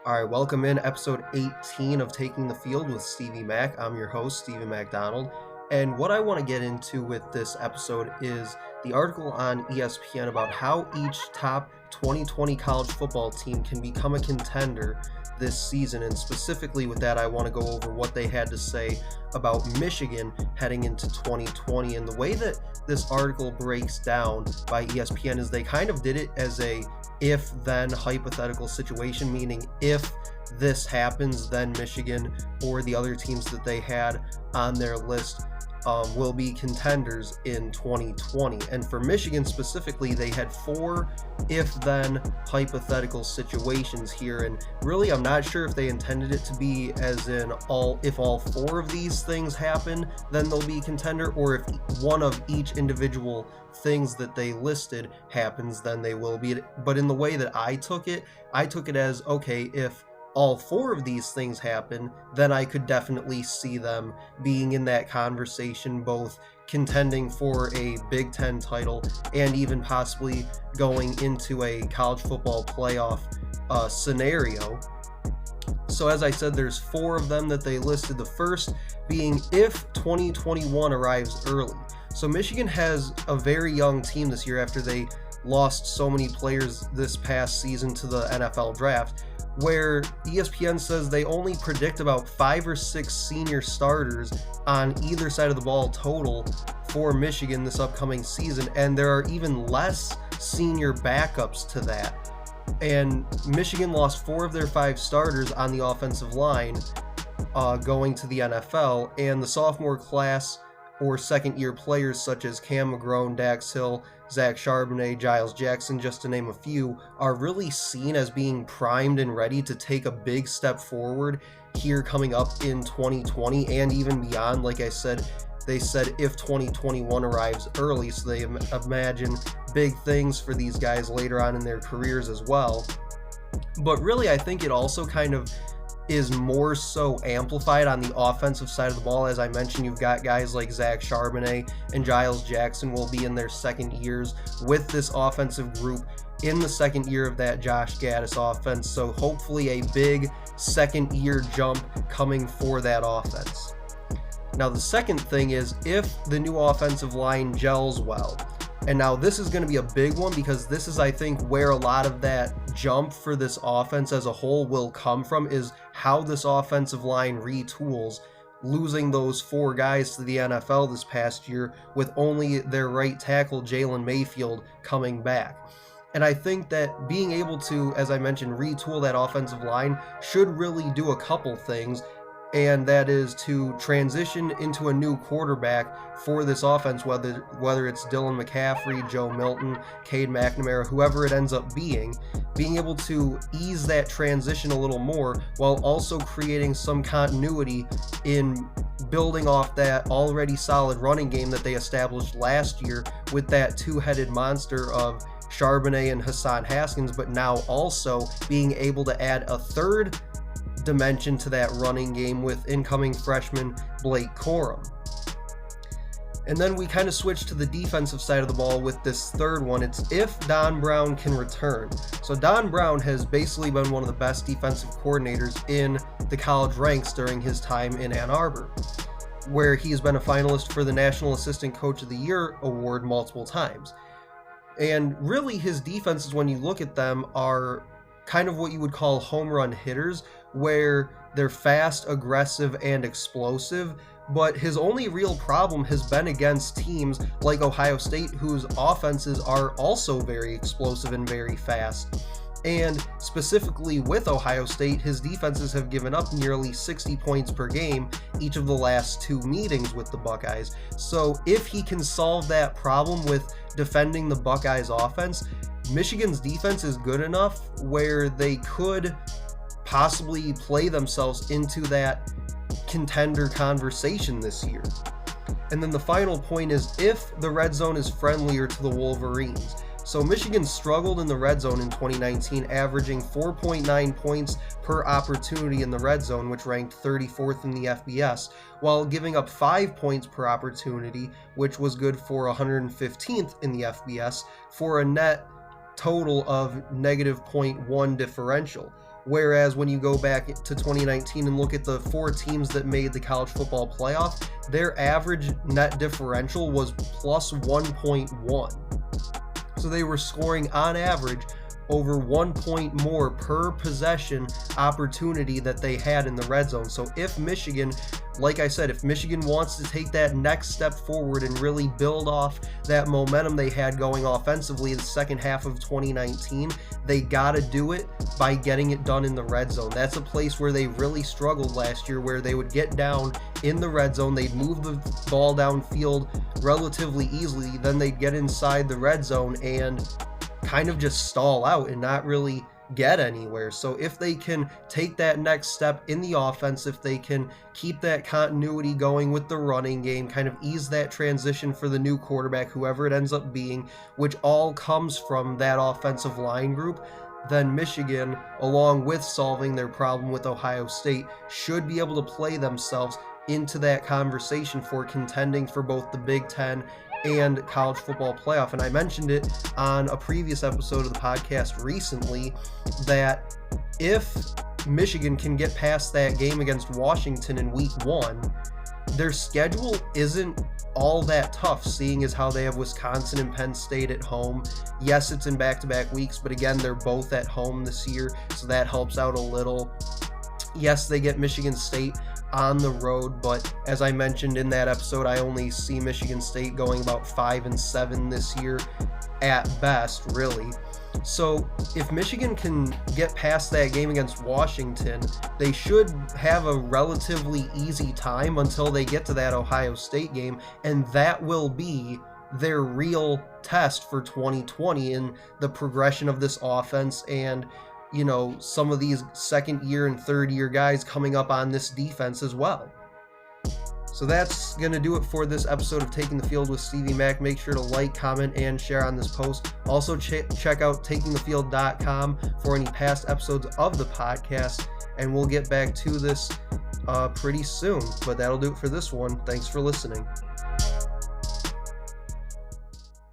All right, welcome in episode 18 of Taking the Field with Stevie Mac. I'm your host, Stevie MacDonald. And what I want to get into with this episode is the article on ESPN about how each top 2020 college football team can become a contender this season. And specifically with that, I want to go over what they had to say about Michigan heading into 2020. And the way that this article breaks down by ESPN is they kind of did it as a if-then hypothetical situation, meaning if this happens, then Michigan or the other teams that they had on their list will be contenders in 2020. And for Michigan specifically, they had four if-then hypothetical situations here. And really, I'm not sure if they intended it to be as in if all four of these things happen, then they'll be contender, or if one of each individual things that they listed happens, then they will be. But in the way that I took it as, okay, if all four of these things happen, then I could definitely see them being in that conversation, both contending for a Big Ten title and even possibly going into a college football playoff scenario. So as I said, there's four of them that they listed. The first being if 2021 arrives early. So Michigan has a very young team this year after they lost so many players this past season to the NFL draft, where ESPN says they only predict about 5 or 6 senior starters on either side of the ball total for Michigan this upcoming season, and there are even less senior backups to that. And Michigan lost 4 of their 5 starters on the offensive line going to the NFL, and the sophomore class or second-year players such as Cam McGrone, Dax Hill, Zach Charbonnet, Giles Jackson, just to name a few, are really seen as being primed and ready to take a big step forward here coming up in 2020 and even beyond. Like I said, they said if 2021 arrives early, so they imagine big things for these guys later on in their careers as well. But really, I think it also kind of is more so amplified on the offensive side of the ball. As I mentioned, you've got guys like Zach Charbonnet and Giles Jackson will be in their second years with this offensive group in the second year of that Josh Gaddis offense. So hopefully a big second year jump coming for that offense. Now the second thing is if the new offensive line gels well. And now this is going to be a big one because this is, I think, where a lot of that jump for this offense as a whole will come from, is how this offensive line retools, losing those 4 guys to the NFL this past year with only their right tackle, Jalen Mayfield, coming back. And I think that being able to, as I mentioned, retool that offensive line should really do a couple things. And that is to transition into a new quarterback for this offense, whether it's Dylan McCaffrey, Joe Milton, Cade McNamara, whoever it ends up being able to ease that transition a little more while also creating some continuity in building off that already solid running game that they established last year with that two-headed monster of Charbonnet and Hassan Haskins, but now also being able to add a third dimension to that running game with incoming freshman Blake Corum. And then we kind of switch to the defensive side of the ball with this third one. It's if Don Brown can return. So Don Brown has basically been one of the best defensive coordinators in the college ranks during his time in Ann Arbor, where he has been a finalist for the National Assistant Coach of the Year award multiple times. And really his defenses, when you look at them, are kind of what you would call home run hitters, where they're fast, aggressive, and explosive. But his only real problem has been against teams like Ohio State, whose offenses are also very explosive and very fast. And specifically with Ohio State, his defenses have given up nearly 60 points per game each of the last 2 meetings with the Buckeyes. So if he can solve that problem with defending the Buckeyes offense, Michigan's defense is good enough where they could possibly play themselves into that contender conversation this year. And then the final point is if the red zone is friendlier to the Wolverines. So Michigan struggled in the red zone in 2019, averaging 4.9 points per opportunity in the red zone, which ranked 34th in the FBS, while giving up 5 points per opportunity, which was good for 115th in the FBS, for a net total of negative 0.1 differential. Whereas when you go back to 2019 and look at the 4 teams that made the college football playoff, their average net differential was plus 1.1. So they were scoring on average over 1 point more per possession opportunity that they had in the red zone. So if Michigan, like I said, if Michigan wants to take that next step forward and really build off that momentum they had going offensively in the second half of 2019, they got to do it by getting it done in the red zone. That's a place where they really struggled last year, where they would get down in the red zone, they'd move the ball downfield relatively easily, then they'd get inside the red zone and kind of just stall out and not really get anywhere. So if they can take that next step in the offense, if they can keep that continuity going with the running game, kind of ease that transition for the new quarterback, whoever it ends up being, which all comes from that offensive line group, then Michigan, along with solving their problem with Ohio State, should be able to play themselves into that conversation for contending for both the Big Ten and college football playoff. And I mentioned it on a previous episode of the podcast recently that if Michigan can get past that game against Washington in week 1, their schedule isn't all that tough, seeing as how they have Wisconsin and Penn State at home. Yes, it's in back-to-back weeks, but again, they're both at home this year, so that helps out a little. Yes, they get Michigan State on the road, but as I mentioned in that episode, I only see Michigan State going about 5-7 this year at best, really. So if Michigan can get past that game against Washington, they should have a relatively easy time until they get to that Ohio State game, and that will be their real test for 2020 in the progression of this offense and, you know, some of these second year and third year guys coming up on this defense as well. So that's going to do it for this episode of Taking the Field with Stevie Mac. Make sure to like, comment, and share on this post. Also check out takingthefield.com for any past episodes of the podcast, and we'll get back to this pretty soon. But that'll do it for this one. Thanks for listening.